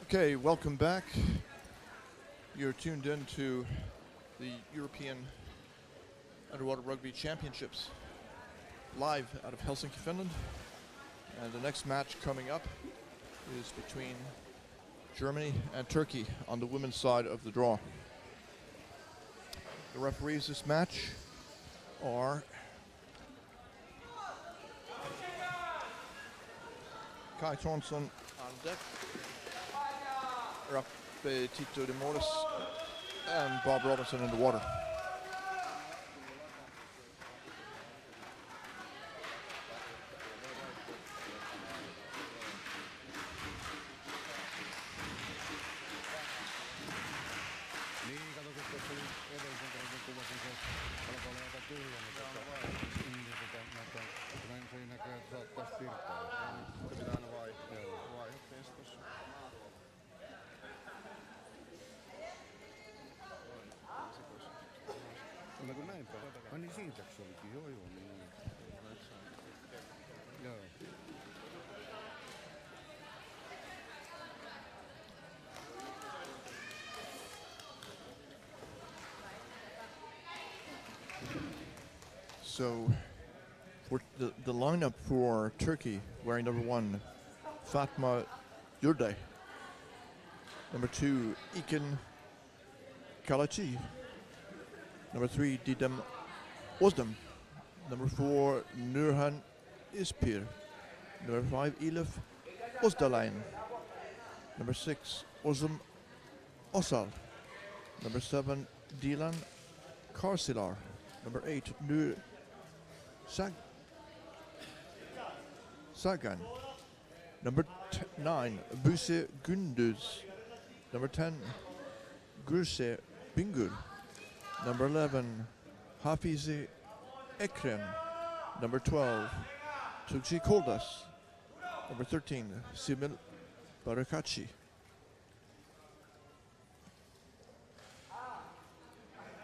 Okay, welcome back. You're tuned in to the European Underwater Rugby Championships live out of Helsinki, Finland. And the next match coming up is between Germany and Turkey on the women's side of the draw. The referees this match are Kai Thornson on deck, Rugby Tito de Morris, and Bob Robinson in the water. So, for the lineup for Turkey, wearing number 1, Fatma Yurday. Number 2, Iken Kalachi. Number 3, Didem Ozdem. Number 4, Nurhan Ispir. Number 5, Elif Ozdalain. Number 6, Ozum Osal. Number 7, Dilan Karsilar. Number 8, Nur Sagan. Number 9, Buse Gunduz. Number 10, Gurse Bingur. Number 11, Hafize Ekrem. Number 12, Tugci Koldas. Number 13, Simil Barakachi.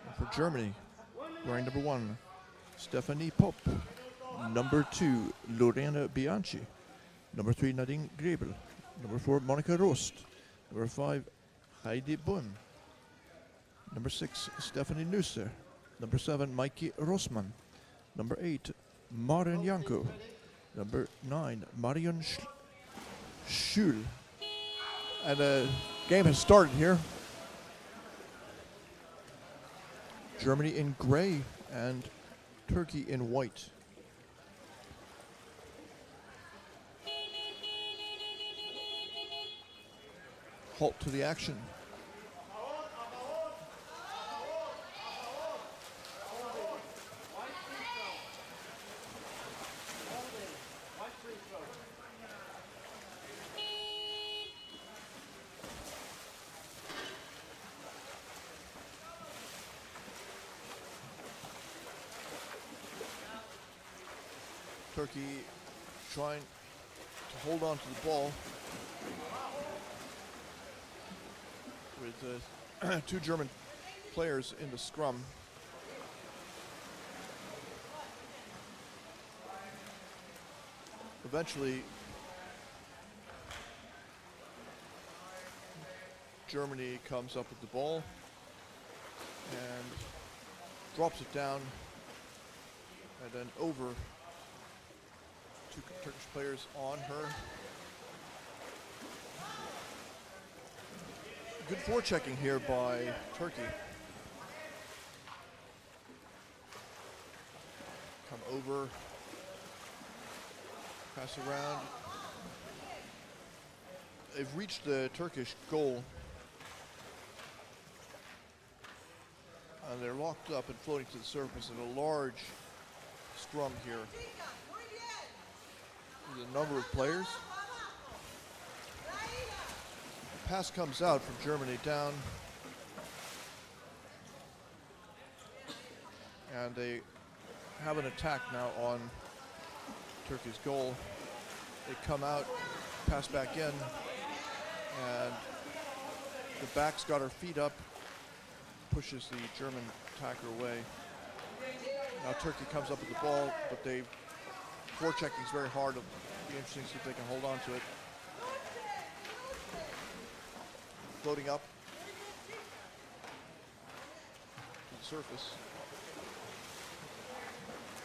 And for Germany, wearing number 1, Stephanie Pop. Number 2, Lorena Bianchi. Number 3, Nadine Grebel. Number 4, Monica Rost. Number 5, Heidi Bun. Number 6, Stephanie Nusser. Number 7, Mikey Rossman. Number 8, Maren Janko. Number 9, Marion Schul. And the game has started here. Germany in gray and Turkey in white. Halt to the action. Turkey trying to hold on to the ball with 2 German players in the scrum. Eventually, Germany comes up with the ball and drops it down and then over 2 Turkish players on her. Good forechecking here by Turkey. Come over, pass around. They've reached the Turkish goal. And they're locked up and floating to the surface in a large scrum here. There's a number of players. Pass comes out from Germany down. And they have an attack now on Turkey's goal. They come out, pass back in, and the back's got her feet up, pushes the German attacker away. Now Turkey comes up with the ball, but they forechecking is very hard. It'll be interesting to see if they can hold on to it. floating up to the surface.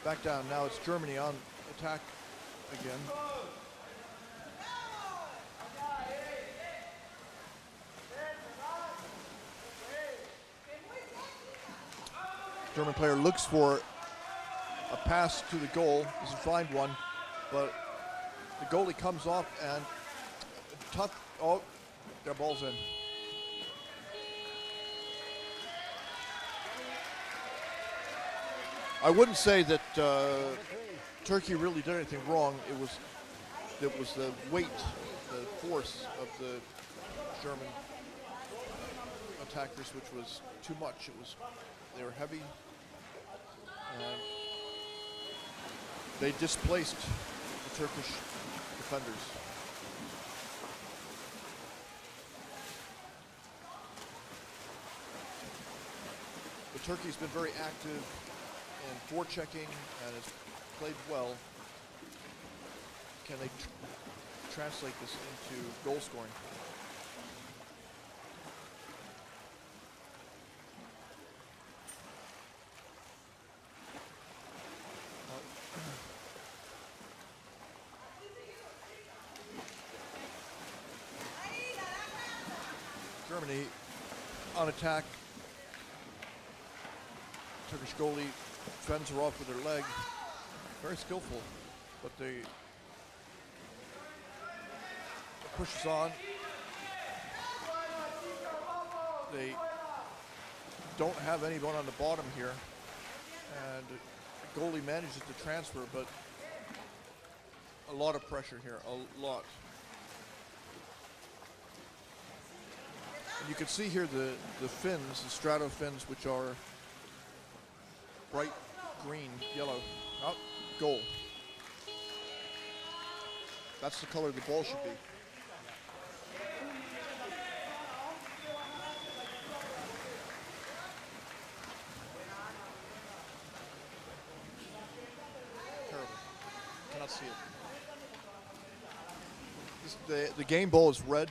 Back down. Now it's Germany on attack again. German player looks for a pass to the goal, doesn't find one, but the goalie comes off and tough. Oh, their ball's in. I wouldn't say that Turkey really did anything wrong. It was the weight, the force of the German attackers, which was too much. They were heavy. And they displaced the Turkish defenders. But Turkey's been very active in forechecking and has played well. Can they translate this into goal scoring? Germany on attack. Turkish goalie fends her off with her leg. Very skillful, but they pushes on. They don't have anyone on the bottom here, and the goalie manages to transfer, but a lot of pressure here, a lot. And you can see here the fins, the strato fins, which are bright green, yellow. Oh, goal. That's the color the ball should be. Terrible. Cannot see it. The game ball is red,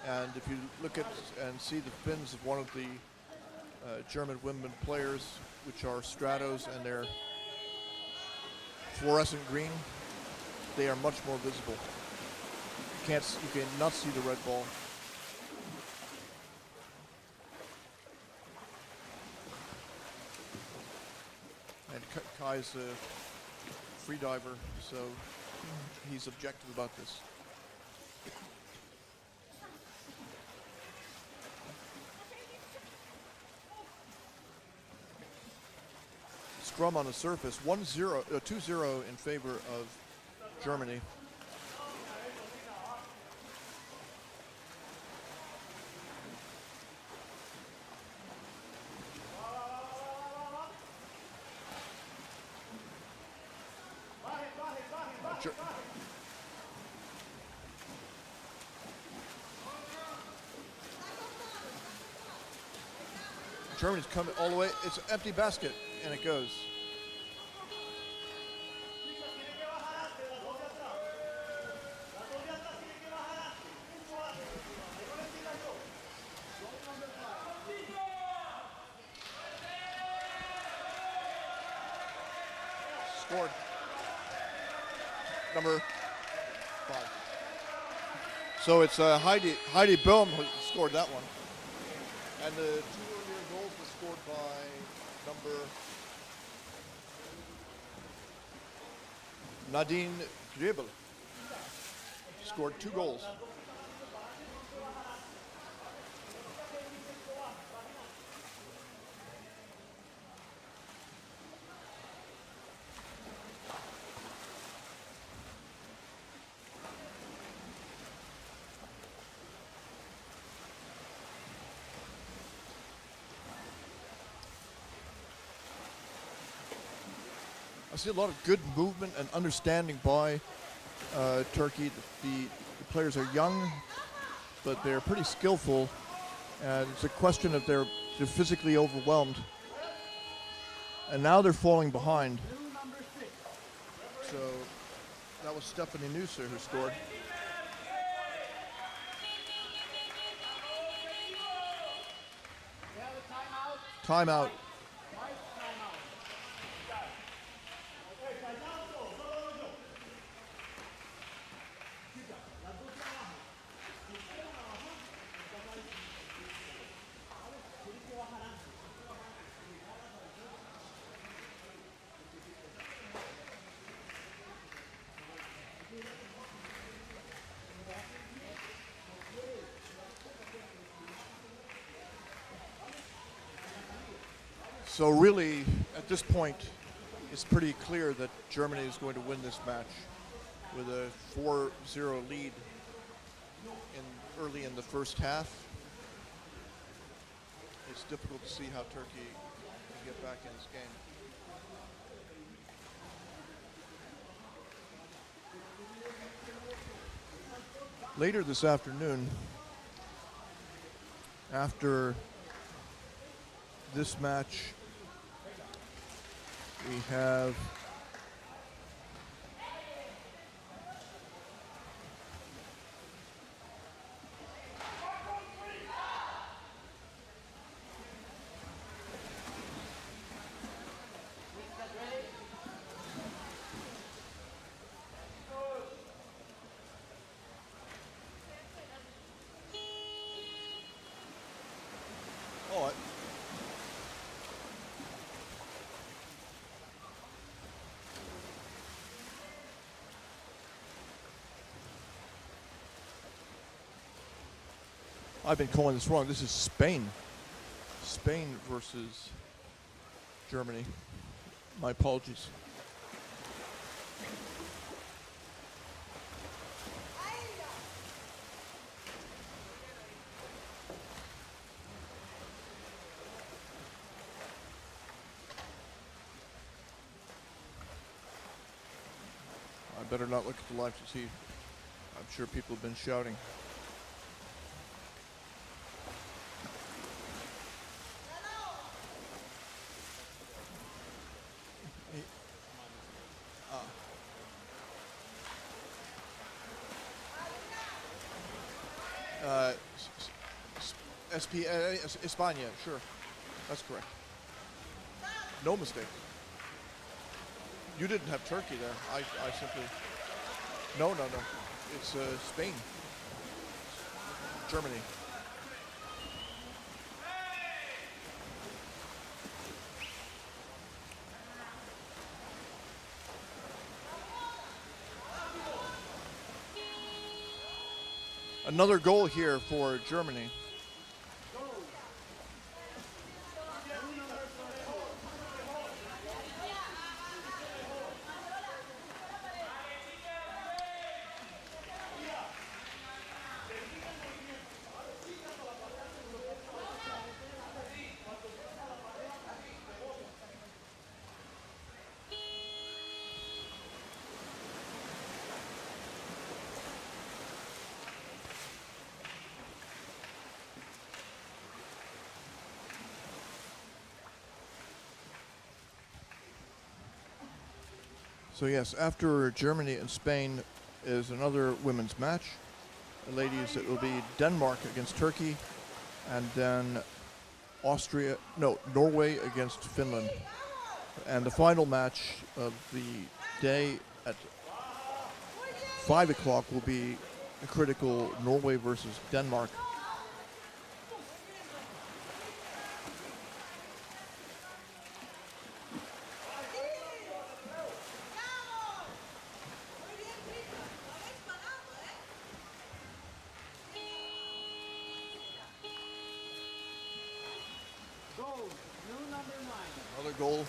and if you look at and see the fins of one of the German women players, which are stratos, and they're fluorescent green, they are much more visible. You cannot see the red ball. And Kai's a free diver, so he's objective about this. Scrum on the surface, 2-0 in favor of Germany. Germany's coming all the way. It's an empty basket, and it goes. Scored. Number 5. So it's Heidi Bohm who scored that one. And the 2 earlier goals were scored by number Nadine Grebel. Scored 2 goals. I see a lot of good movement and understanding by Turkey. The players are young, but they're pretty skillful, and it's a question of they're physically overwhelmed. And now they're falling behind. So that was Stephanie Nusser who scored. Timeout. So really, at this point, it's pretty clear that Germany is going to win this match with a 4-0 lead early in the first half. It's difficult to see how Turkey can get back in this game. Later this afternoon, after this match, we have I've been calling this wrong. This is Spain. Spain versus Germany. My apologies. I better not look at the live to see. I'm sure people have been shouting. España, sure. That's correct. No mistake. You didn't have Turkey there. I simply... No. It's Spain. Germany. Another goal here for Germany. So yes, after Germany and Spain is another women's match. Ladies, it will be Denmark against Turkey, and then Norway against Finland. And the final match of the day at 5 o'clock will be a critical Norway versus Denmark. Another goal.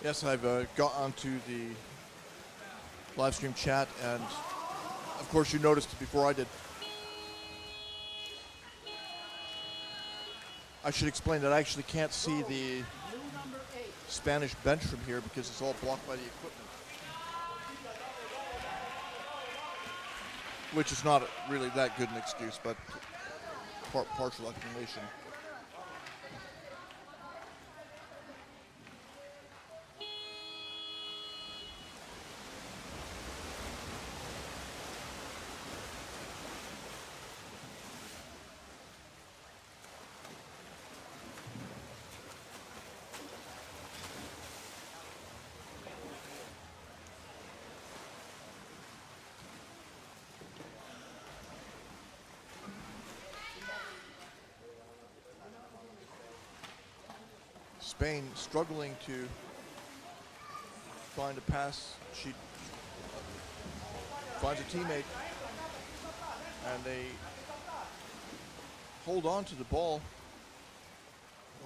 Yes, I've got onto the live stream chat, and of course you noticed it before I did. I should explain that I actually can't see the Spanish bench from here because it's all blocked by the equipment. Which is not really that good an excuse, but partial explanation. Spain struggling to find a pass. She finds a teammate, and they hold on to the ball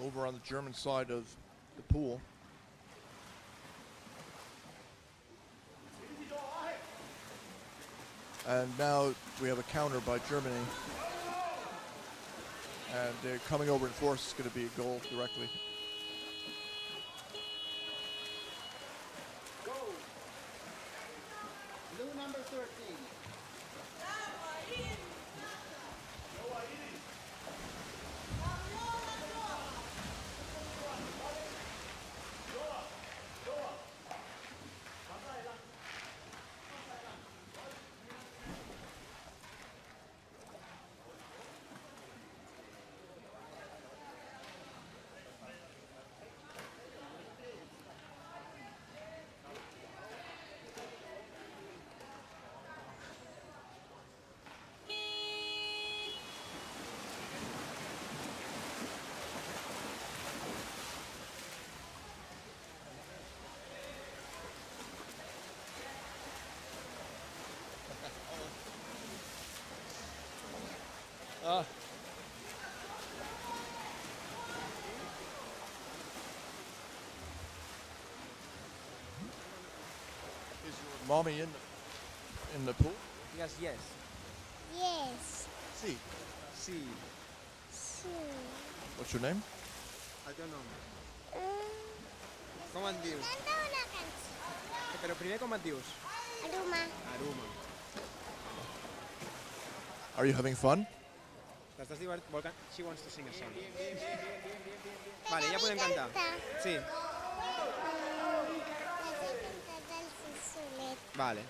over on the German side of the pool. And now we have a counter by Germany. And they're coming over in force. It's going to be a goal directly. Number 13. Is your mommy in the pool? Yes, yes. Yes. See. Sí. Sí. What's your name? I don't know. Mm, Com et dius? canta una cançó. Però primer com et dius? Aruma. Aruma. Are you having fun? T'estàs divertit? She wants to sing a song. Vale, ja podem cantar. Sí, vale.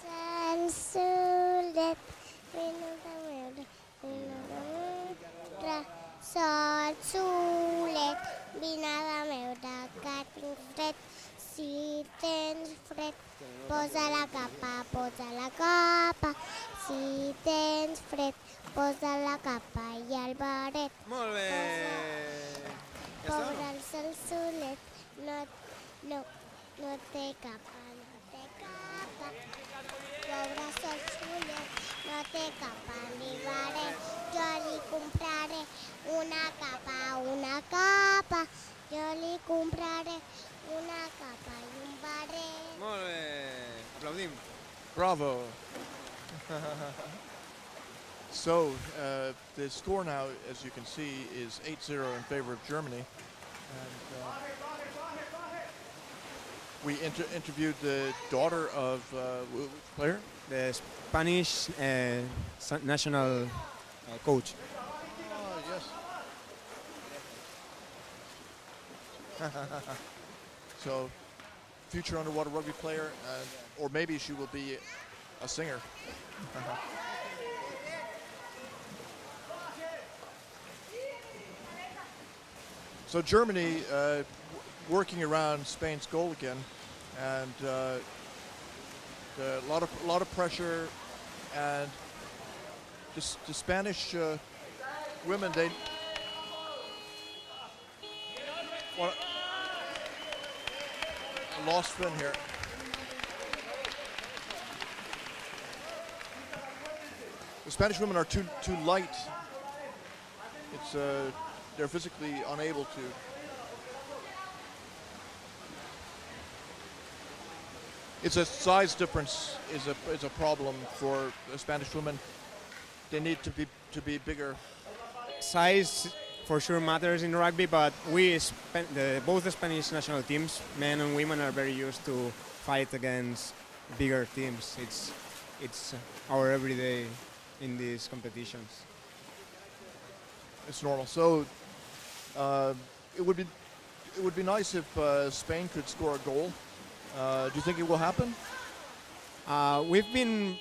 Sant Solet, minuta meva, minuta Sol Solet, vinada meva, que tinc fred. Si tens fred, posa la capa, posa la capa. Si tens fred, posa la capa i el baret. Molt bé. Ja està? Pobre el Sol Solet, no té capa, no té capa. Pobre Sol Solet, no té capa ni baret. Jo li compraré una capa. Jo li compraré una capa i un baret. Molt bé. Aplaudim. Bravo. So the score now, as you can see, is 8-0 in favor of Germany. And we interviewed the daughter of which player? The Spanish national coach. Oh, yes. So, future underwater rugby player, or maybe she will be a singer. So Germany working around Spain's goal again, and a lot of pressure, and the Spanish women, they lost fin here. The Spanish women are too light. It's they're physically unable to. it's a size difference is a problem for the Spanish women. They need to be bigger. Size for sure matters in rugby, but both the Spanish national teams, men and women, are very used to fight against bigger teams. It's our everyday in these competitions. It's normal. So it would be nice if Spain could score a goal. Do you think it will happen? We've been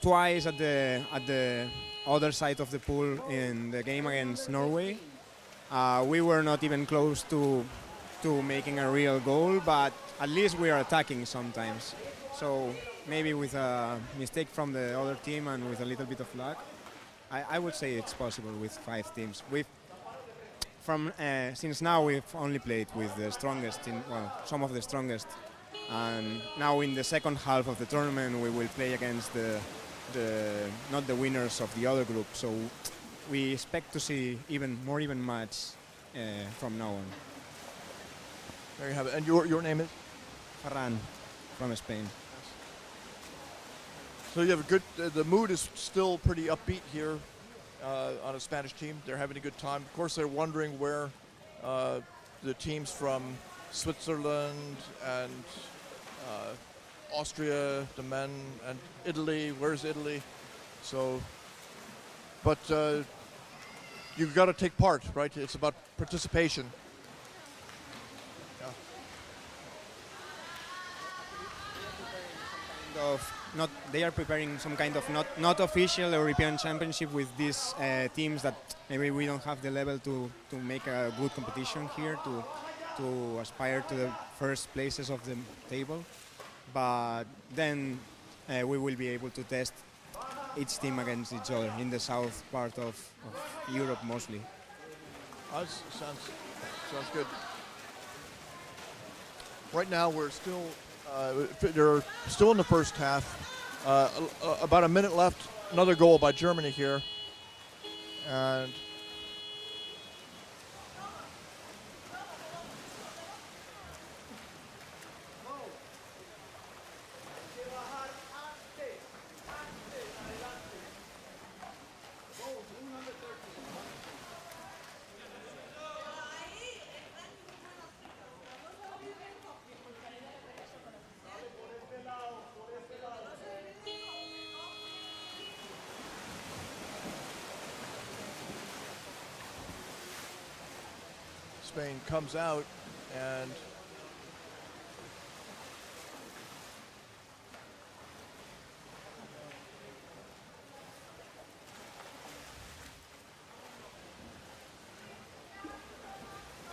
twice at the other side of the pool in the game against Norway. We were not even close to making a real goal, but at least we are attacking sometimes. So maybe with a mistake from the other team and with a little bit of luck, I would say it's possible with 5 teams. Since now we've only played with the strongest, some of the strongest, and now in the second half of the tournament we will play against not the winners of the other group. So we expect to see more even match from now on. There you have it. And your name is? Ferran from Spain. So you have a good. The mood is still pretty upbeat here on a Spanish team. They're having a good time. Of course, they're wondering where the teams from Switzerland and Austria, the men, and Italy. Where's Italy? So, but you've got to take part, right? It's about participation. They are preparing some kind of not official European Championship with these teams that maybe we don't have the level to make a good competition here to aspire to the first places of the table, but then we will be able to test each team against each other in the south part of Europe mostly. Sounds good. Right now we're still they're still in the first half. About a minute left. Another goal by Germany here, and Spain comes out and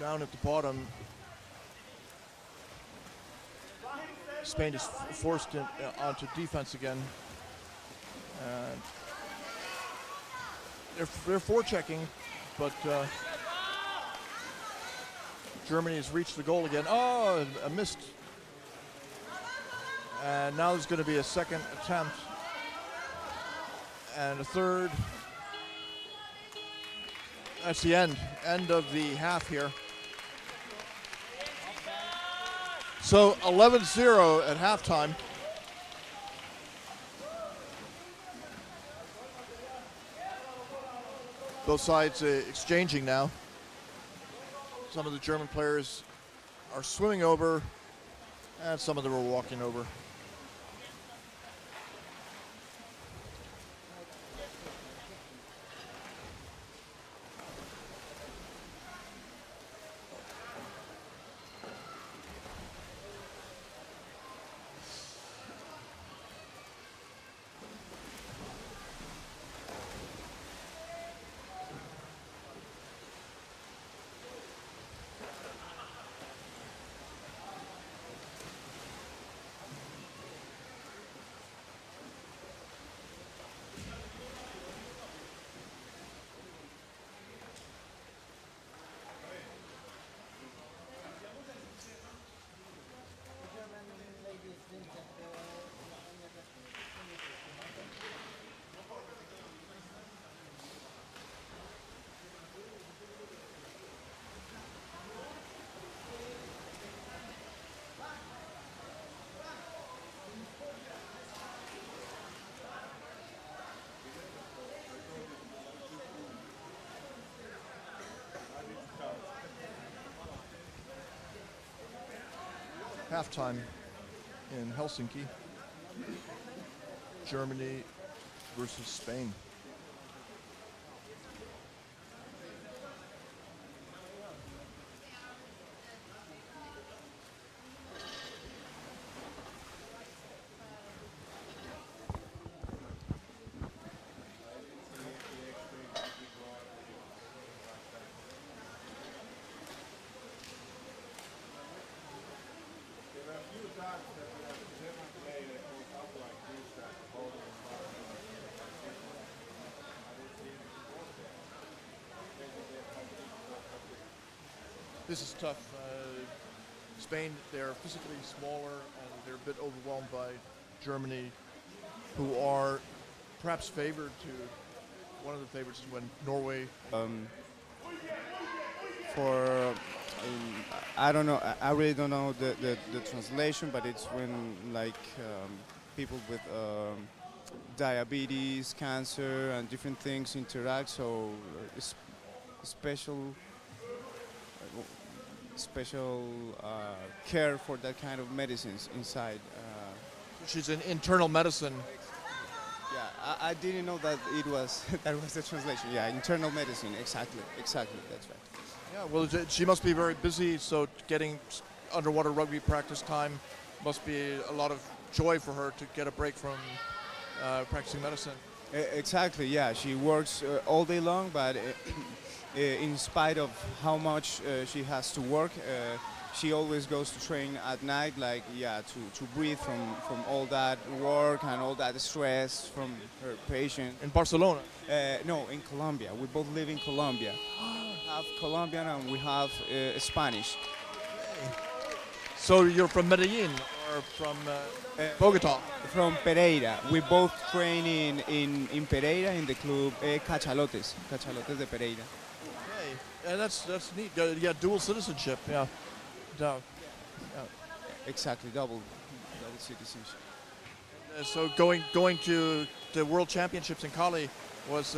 down at the bottom. Spain is forced onto defense again, and they're forechecking, but Germany has reached the goal again. Oh, a missed. And now there's going to be a second attempt and a third. That's the end of the half here. So 11-0 at halftime. Both sides exchanging now. Some of the German players are swimming over, and some of them are walking over. halftime in Helsinki. Germany versus Spain. This is tough. Spain, they're physically smaller and they're a bit overwhelmed by Germany, who are perhaps favored to, one of the favorites is when Norway. I don't know, I really don't know the translation, but it's when like people with diabetes, cancer, and different things interact, so it's special care for that kind of medicines inside. She's in internal medicine. Yeah, I didn't know that it was that was the translation. Yeah, internal medicine, exactly, that's right. Yeah, well, she must be very busy, so getting underwater rugby practice time must be a lot of joy for her to get a break from practicing medicine. Exactly, yeah, she works all day long, but in spite of how much she has to work, she always goes to train at night, like, yeah, to breathe from all that work and all that stress from her patient. In Barcelona? No, in Colombia. We both live in Colombia. We have Colombian and we have Spanish. So you're from Medellin or from Bogota? From Pereira. We both train in Pereira in the club Cachalotes de Pereira. Yeah, that's neat. You got dual citizenship. Yeah. Exactly, double citizenship. So going to the World Championships in Cali was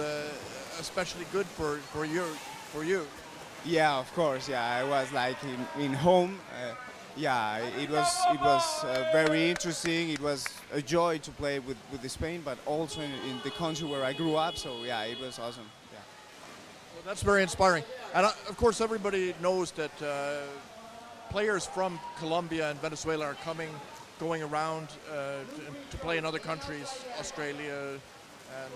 especially good for you. Yeah, of course. Yeah, I was like in home. Yeah, it was very interesting. It was a joy to play with Spain, but also in the country where I grew up. So yeah, it was awesome. Yeah. Well, that's very inspiring. And of course, everybody knows that players from Colombia and Venezuela are going around to play in other countries, Australia, and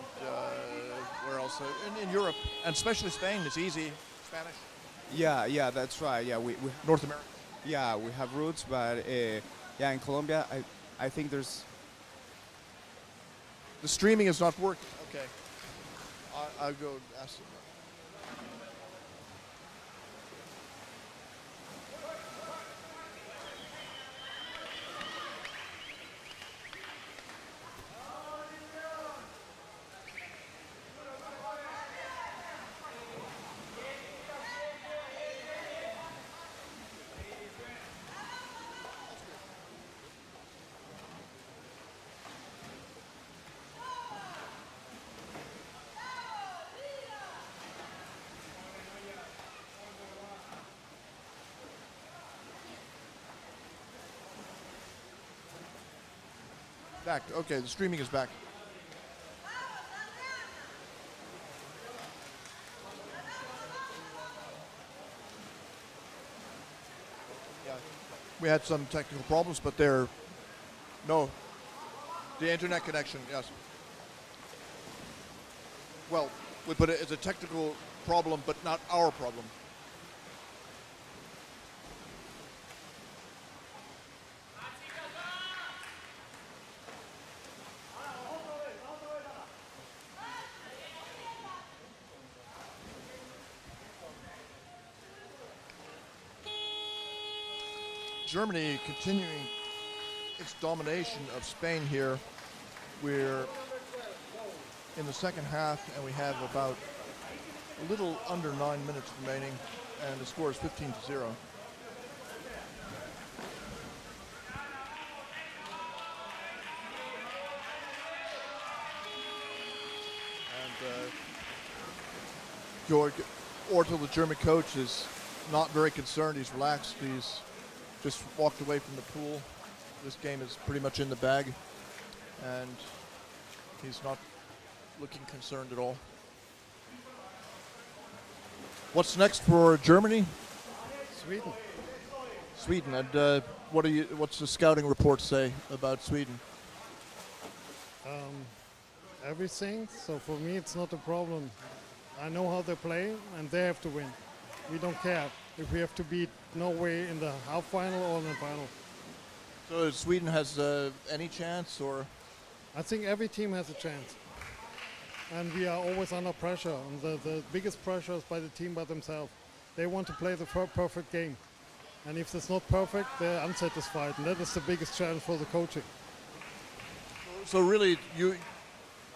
where else? In Europe, and especially Spain. It's easy. Spanish. Yeah, that's right. Yeah, we North America. Yeah, we have roots, but yeah, in Colombia, I think there's. The streaming is not working. Okay, I'll go ask them. Back. Okay, the streaming is back. Yeah, we had some technical problems, but the internet connection. Yes. Well, we put it as a technical problem, but not our problem. Germany continuing its domination of Spain here. We're in the second half and we have about a little under 9 minutes remaining and the score is 15-0. And Georg Ortel, the German coach, is not very concerned. He's relaxed. He's just walked away from the pool. This game is pretty much in the bag, and he's not looking concerned at all. What's next for Germany? Sweden. Sweden, and what's the scouting report say about Sweden? Everything. So for me, it's not a problem. I know how they play, and they have to win. We don't care if we have to beat Norway in the half final or in the final. So Sweden has any chance, or? I think every team has a chance. And we are always under pressure. And the biggest pressure is by the team by themselves. They want to play the perfect game. And if it's not perfect, they're unsatisfied. And that is the biggest challenge for the coaching. So really,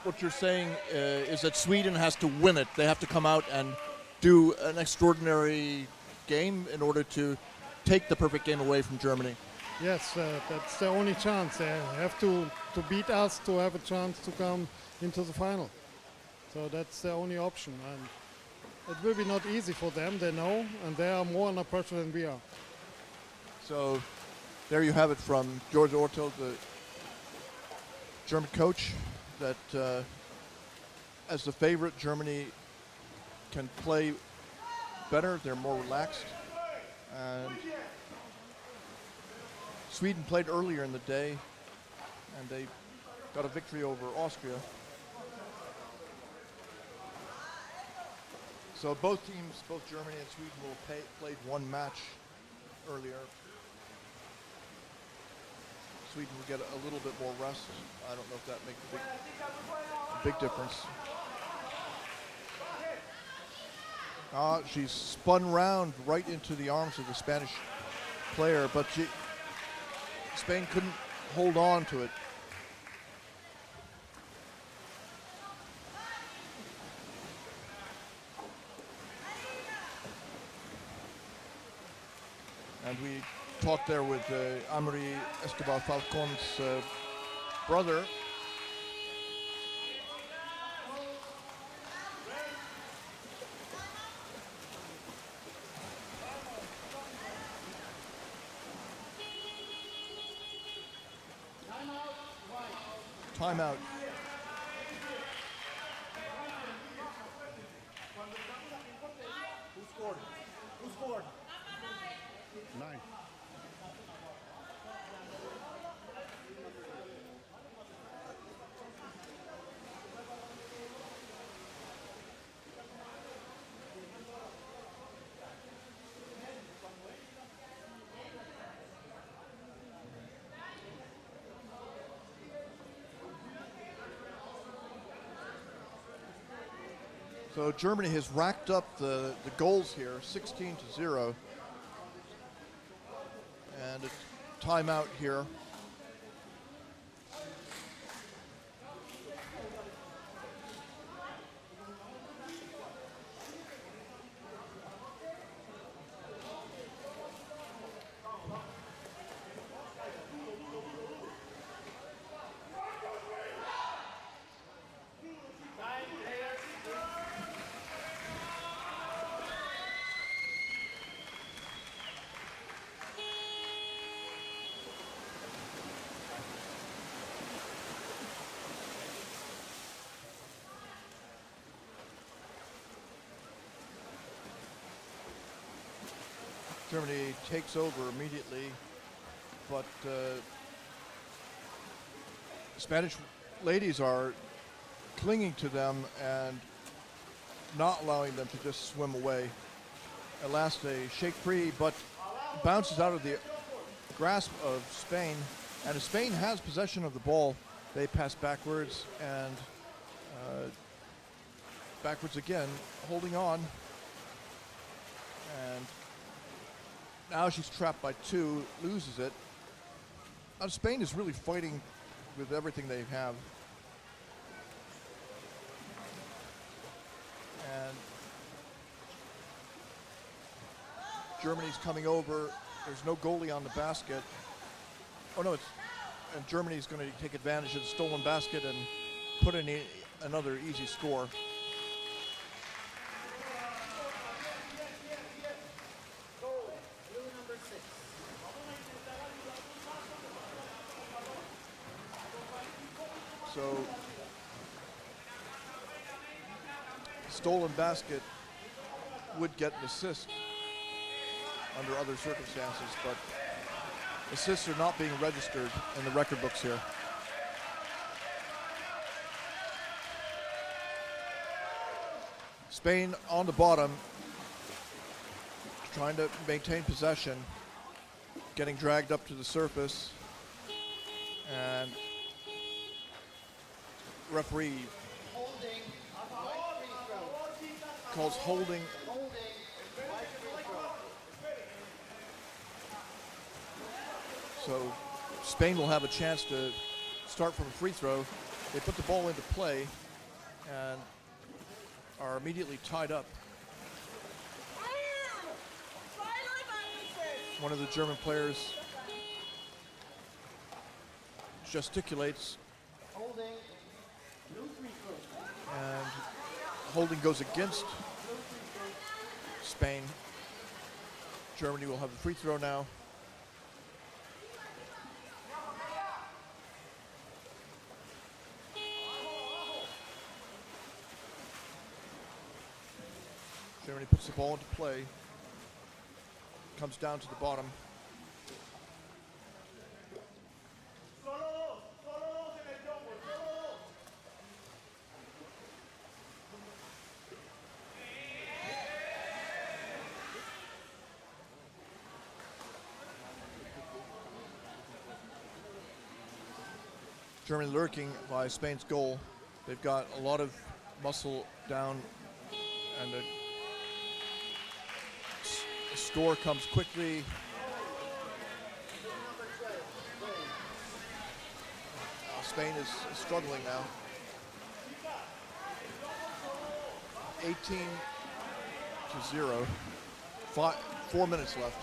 what you're saying is that Sweden has to win it. They have to come out and do an extraordinary game in order to take the perfect game away from Germany. Yes, that's the only chance. They have to beat us to have a chance to come into the final. So that's the only option. And it will be not easy for them, they know, and they are more under pressure than we are. So there you have it from George Ortel, the German coach, that as the favorite, Germany can play better. They're more relaxed. And Sweden played earlier in the day, and they got a victory over Austria. So both teams, both Germany and Sweden, will played one match earlier. Sweden will get a little bit more rest. I don't know if that makes a big difference. She's spun round right into the arms of the Spanish player, but Spain couldn't hold on to it. And we talked there with Amri Escobar Falcon's brother. Timeout. Who scored? 9. So Germany has racked up the goals here, 16-0. And a timeout here. Germany takes over immediately, but Spanish ladies are clinging to them and not allowing them to just swim away. At last, a shake free, but bounces out of the grasp of Spain. And if Spain has possession of the ball, they pass backwards and backwards again, holding on. And now she's trapped by 2, loses it. Now Spain is really fighting with everything they have. And Germany's coming over. There's no goalie on the basket. Oh no, and Germany's going to take advantage of the stolen basket and put in another easy score. stolen basket would get an assist under other circumstances, but assists are not being registered in the record books here. Spain on the bottom, trying to maintain possession, getting dragged up to the surface, and referee calls holding. So Spain will have a chance to start from a free throw. They put the ball into play and are immediately tied up. One of the German players gesticulates, and holding goes against Spain. Germany will have the free throw now. Germany puts the ball into play, comes down to the bottom. Germany lurking by Spain's goal. They've got a lot of muscle down, and the score comes quickly. Spain is struggling now. 18-0. 4 minutes left.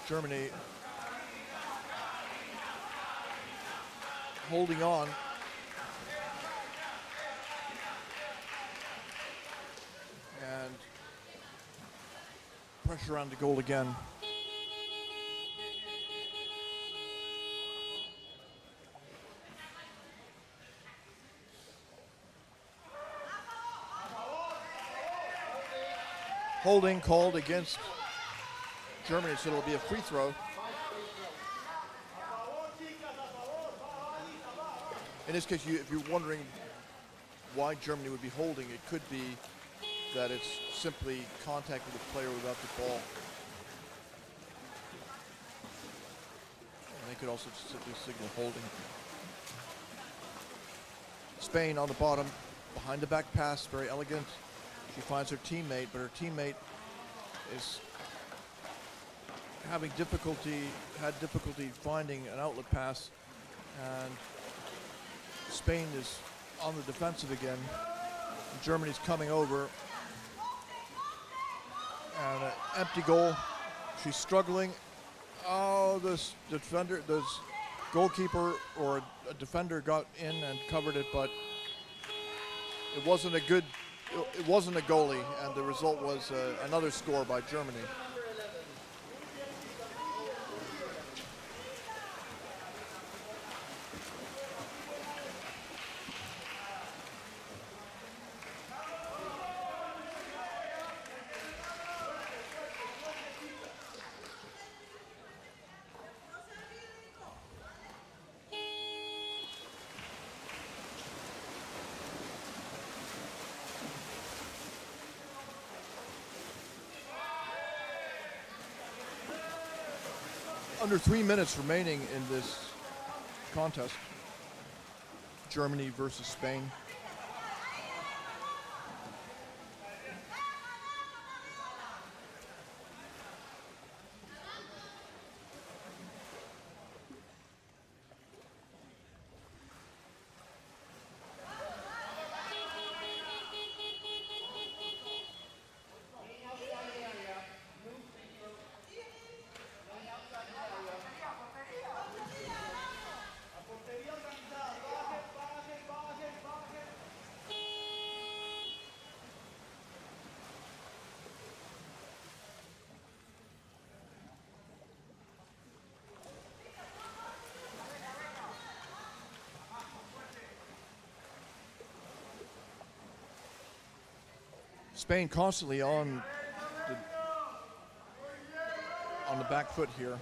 Germany holding on. And pressure on the goal again. Holding called against Germany, so it'll be a free throw. In this case, if you're wondering why Germany would be holding, it could be that it's simply contact with the player without the ball. And they could also simply signal holding. Spain on the bottom, behind the back pass, very elegant. She finds her teammate, but her teammate is had difficulty finding an outlet pass, and Spain is on the defensive again. Germany's coming over, and an empty goal. She's struggling. Oh, this goalkeeper or a defender got in and covered it, but it wasn't a goalie, and the result was another score by Germany. Under 3 minutes remaining in this contest. Germany versus Spain. Spain constantly on the back foot here,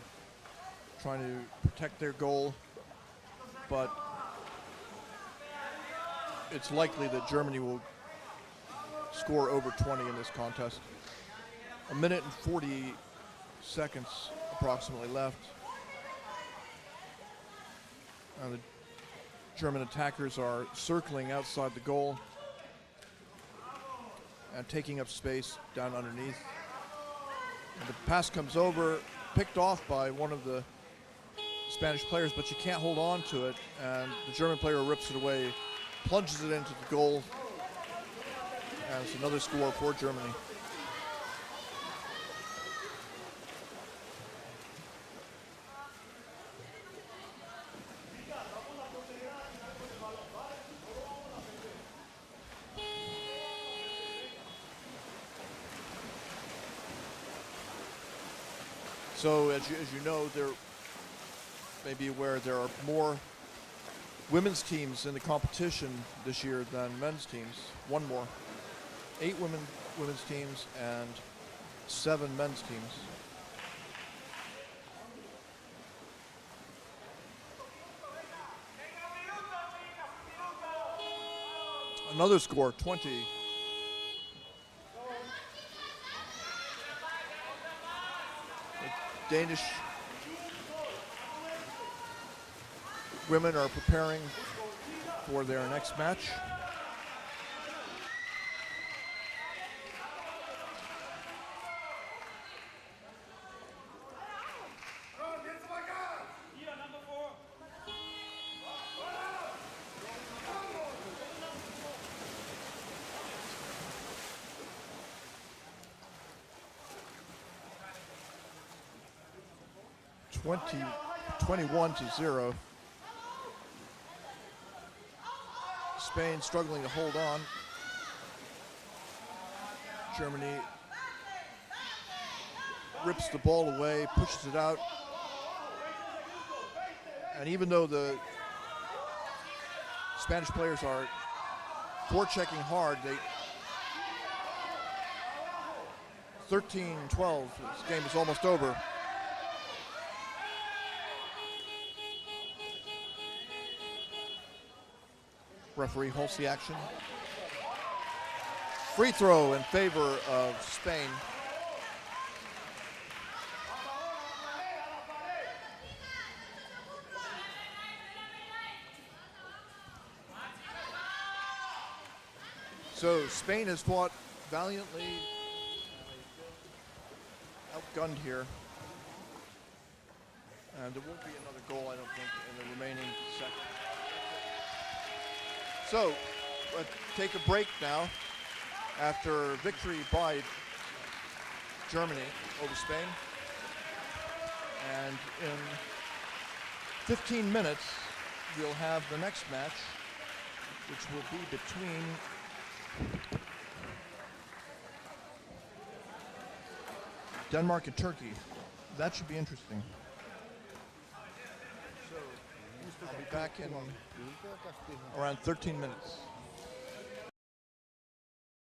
trying to protect their goal, but it's likely that Germany will score over 20 in this contest. 1 minute and 40 seconds approximately left. The German attackers are circling outside the goal and taking up space down underneath. And the pass comes over, picked off by one of the Spanish players, but you can't hold on to it, and the German player rips it away, plunges it into the goal, and it's another score for Germany. So as you know, there may be aware there are more women's teams in the competition this year than men's teams. One more. 8 women's teams and 7 men's teams. Another score, 20. The Danish women are preparing for their next match. Twenty 21-0. Spain struggling to hold on. Germany rips the ball away, pushes it out. And even though the Spanish players are forechecking hard, 13-12, this game is almost over. Referee halts the action. Free throw in favor of Spain. So Spain has fought valiantly, outgunned here. And there won't be another goal, I don't think, in the remaining seconds. So, let's take a break now after victory by Germany over Spain. And in 15 minutes, we'll have the next match, which will be between Denmark and Turkey. That should be interesting. So, I'll be back in around 13 minutes.